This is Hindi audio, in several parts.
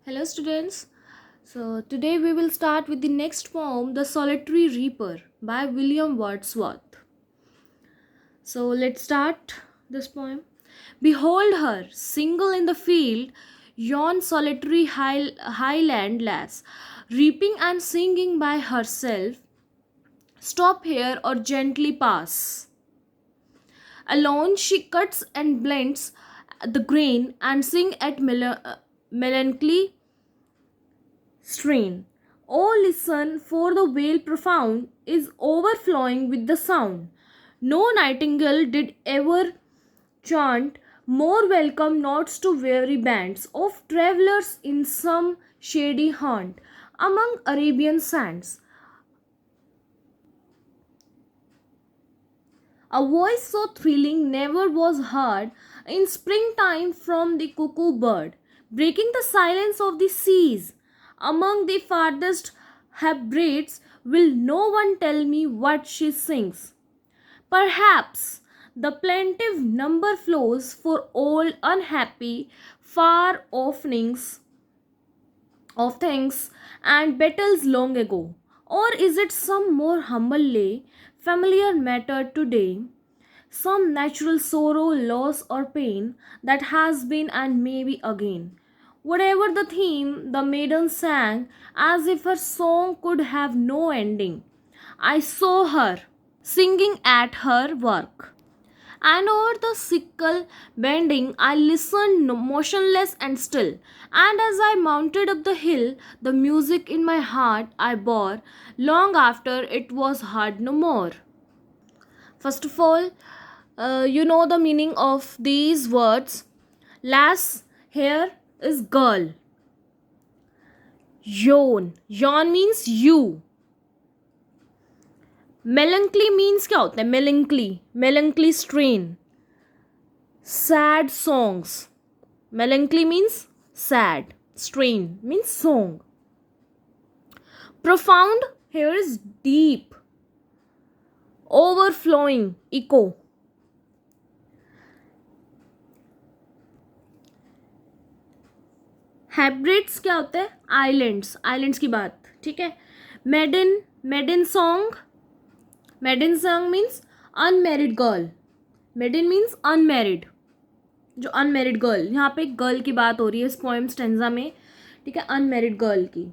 Hello, students. So, today we will start with the next poem, The Solitary Reaper by William Wordsworth. So, let's start this poem. Behold her, single in the field, yon solitary highland lass, reaping and singing by herself. Stop here or gently pass. Alone she cuts and blends the grain and sing at melancholy strain. Oh, listen, for the vale profound is overflowing with the sound. No nightingale did ever chant more welcome notes to weary bands of travellers in some shady haunt among Arabian sands. A voice so thrilling never was heard in springtime from the cuckoo bird, breaking the silence of the seas. Among the farthest Hebrides will no one tell me what she sings. Perhaps the plaintive number flows for all unhappy, far offnings of things and battles long ago? Or is it some more humble lay, familiar matter today? Some natural sorrow, loss, or pain that has been and may be again. Whatever the theme, the maiden sang as if her song could have no ending. I saw her singing at her work. And over the sickle bending, I listened motionless and still. And as I mounted up the hill, the music in my heart I bore, long after it was heard no more. First of all, you know the meaning of these words. Lass here is girl. Yon means you. Melancholy means क्या होता है? Melancholy strain. Sad songs. Melancholy means sad. Strain means song. Profound here is deep. Overflowing, echo. Hybrids क्या होते हैं? आइलैंड्स की बात, ठीक है. Maiden song means unmarried girl. Maiden means unmarried, जो अनमेरिड गर्ल. यहाँ पे एक गर्ल की बात हो रही है इस पोएम स्टेंजा में, ठीक है, अनमेरिड गर्ल की.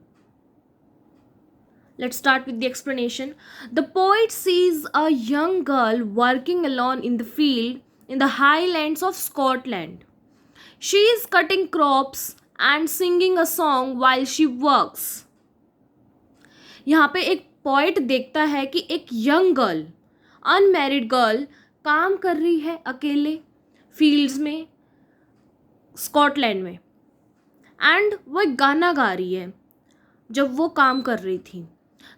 Let's start with the explanation. The poet sees a young girl working alone in the field in the highlands of Scotland. She is cutting crops and singing a song while she works. यहाँ पे एक पोइट देखता है कि एक यंग गर्ल, अनमैरिड गर्ल, काम कर रही है अकेले फील्ड्स में स्कॉटलैंड में, एंड वो एक गाना गा रही है जब वो काम कर रही थी.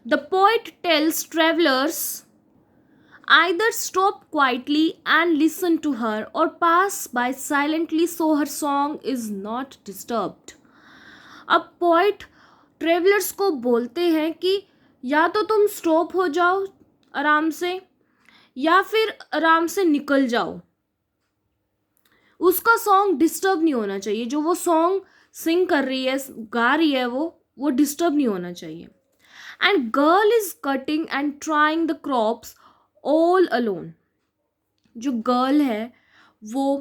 The poet tells travelers either stop quietly and listen to her or pass by silently so her song is not disturbed. अब poet travelers को बोलते हैं कि या तो तुम स्टॉप हो जाओ आराम से, या फिर आराम से निकल जाओ. उसका सॉन्ग डिस्टर्ब नहीं होना चाहिए. जो वो सॉन्ग सिंग कर रही है, गा रही है, वो डिस्टर्ब नहीं होना चाहिए. And girl is cutting and trying the crops all alone. जो गर्ल है वो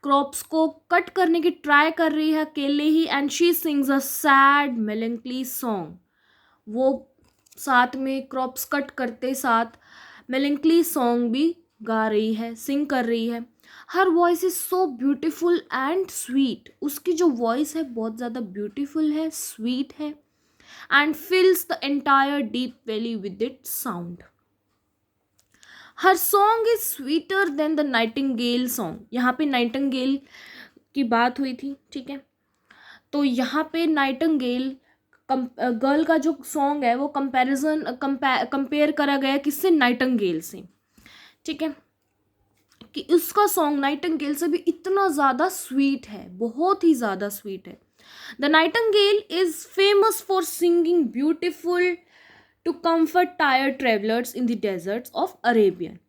क्रॉप्स को कट करने की ट्राई कर रही है अकेले ही, and she sings a sad melancholy song. वो साथ में क्रॉप्स कट करते साथ मेलंकली सॉन्ग भी गा रही है, सिंग कर रही है. Her voice is so beautiful and sweet. उसकी जो वॉइस है बहुत ज़्यादा ब्यूटिफुल है, स्वीट है, and fills the entire deep valley with its sound. Her song is sweeter than the nightingale song. यहाँ पे नाइटिंगेल की बात हुई थी, ठीक है. तो यहाँ पे नाइटिंगेल गर्ल का जो सॉन्ग है वो कंपेयर करा गया किससे? नाइटिंगेल से, ठीक है, कि उसका सॉन्ग नाइटिंगेल से भी इतना ज़्यादा स्वीट है, बहुत ही ज़्यादा स्वीट है. The nightingale is famous for singing beautiful to comfort tired travelers in the deserts of Arabian.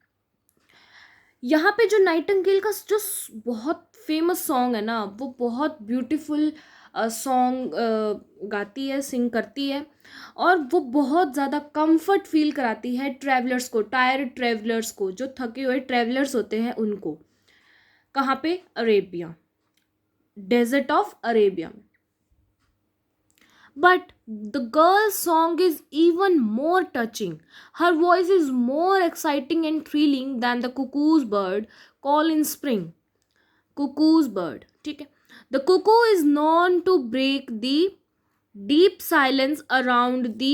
यहाँ पे जो नाइटिंगेल का जो बहुत फेमस सॉन्ग है ना, वो बहुत ब्यूटीफुल सॉन्ग गाती है, सिंग करती है, और वो बहुत ज़्यादा कंफर्ट फील कराती है ट्रैवलर्स को, टायर्ड ट्रैवलर्स को, जो थके हुए ट्रैवलर्स होते हैं उनको। कहाँ पे? अरेबिया, डेजर्ट ऑफ अरेबिया में। But the girl's song is even more touching. Her voice is more exciting and thrilling than the cuckoo's bird call in spring. Cuckoo's bird. ठीक है. The cuckoo is known to break the deep silence around the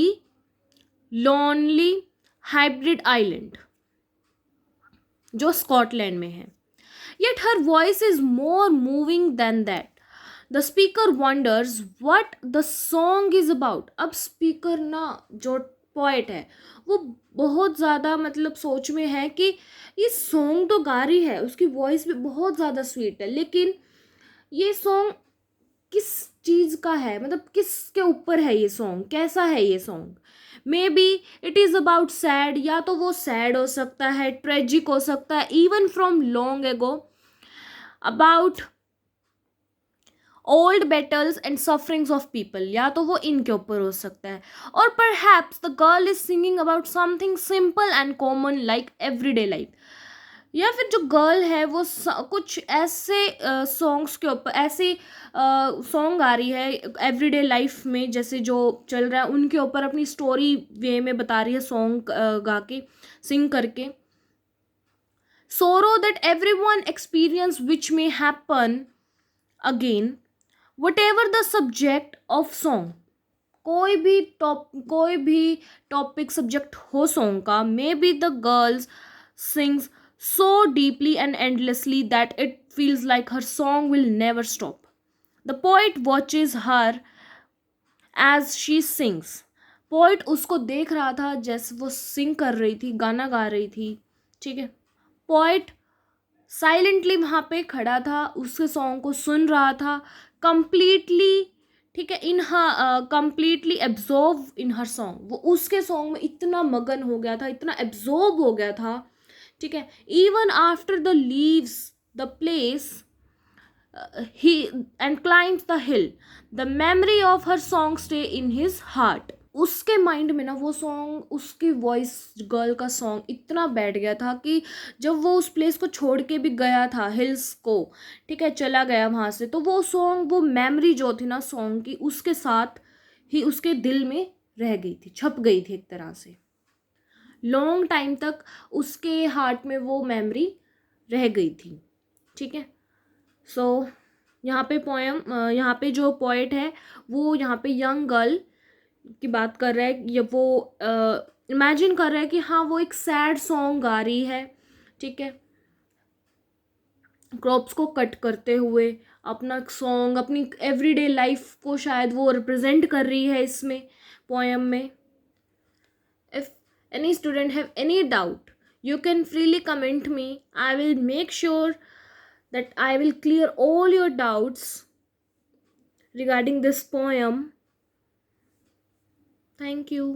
lonely hybrid island, जो स्कॉटलैंड में है. Yet her voice is more moving than that. The speaker wonders what the song is about. अब स्पीकर ना, जो पोएट है, वो बहुत ज़्यादा मतलब सोच में है कि ये सॉन्ग तो गा रही है, उसकी वॉइस भी बहुत ज़्यादा स्वीट है, लेकिन ये सॉन्ग किस चीज़ का है, मतलब किसके ऊपर है ये सॉन्ग, कैसा है ये song. May be it is about sad, या तो वो सैड हो सकता है, ट्रेजिक हो सकता है, even from long ago, about old battles and sufferings of people, या तो वो इनके ऊपर हो सकता है. और perhaps the girl is singing about something simple and common like everyday life. या फिर जो गर्ल है वो कुछ ऐसे सॉन्ग्स के ऊपर, ऐसे सॉन्ग आ रही है एवरीडे लाइफ में, जैसे जो चल रहा है उनके ऊपर अपनी स्टोरी वे में बता रही है, सॉन्ग गा के, सिंग करके. sorrow that everyone experience which may happen again, whatever the subject of song. कोई भी टॉपिक सब्जेक्ट हो सॉन्ग का, may be the girls sings so deeply and endlessly that it feels like her song will never stop. The poet watches her as she sings. Poet उसको देख रहा था जैसे वो सिंग कर रही थी, गाना गा रही थी. ठीक है. पोइट साइलेंटली वहाँ पे खड़ा था, उसके सॉन्ग को सुन रहा था कंप्लीटली. ठीक है. In completely absorb in her song. वो उसके सॉन्ग में इतना मगन हो गया था, इतना एब्जॉर्ब हो गया था. ठीक है. Even after the leaves the place he and climbs the hill, the memory of her song stay in his heart. उसके माइंड में ना वो सॉन्ग, उसकी वॉइस, गर्ल का सॉन्ग इतना बैठ गया था कि जब वो उस प्लेस को छोड़ के भी गया था, हिल्स को, ठीक है, चला गया वहाँ से, तो वो सॉन्ग, वो मेमोरी जो थी ना सॉन्ग की, उसके साथ ही उसके दिल में रह गई थी, छप गई थी एक तरह से. लॉन्ग टाइम तक उसके हार्ट में वो मेमोरी रह गई थी. ठीक है. सो यहाँ पे पोएम, यहाँ पे जो पोएट है वो यहाँ पे यंग गर्ल की बात कर रहा है, या वो इमेजिन कर रहा है कि हाँ वो एक सैड सॉन्ग गा रही है. ठीक है. क्रॉप्स को कट करते हुए अपना सॉन्ग, अपनी एवरीडे लाइफ को शायद वो रिप्रेजेंट कर रही है इसमें, पोएम में. If any student have any doubt, you can freely comment me. I will make sure that I will clear all your doubts regarding this poem. Thank you.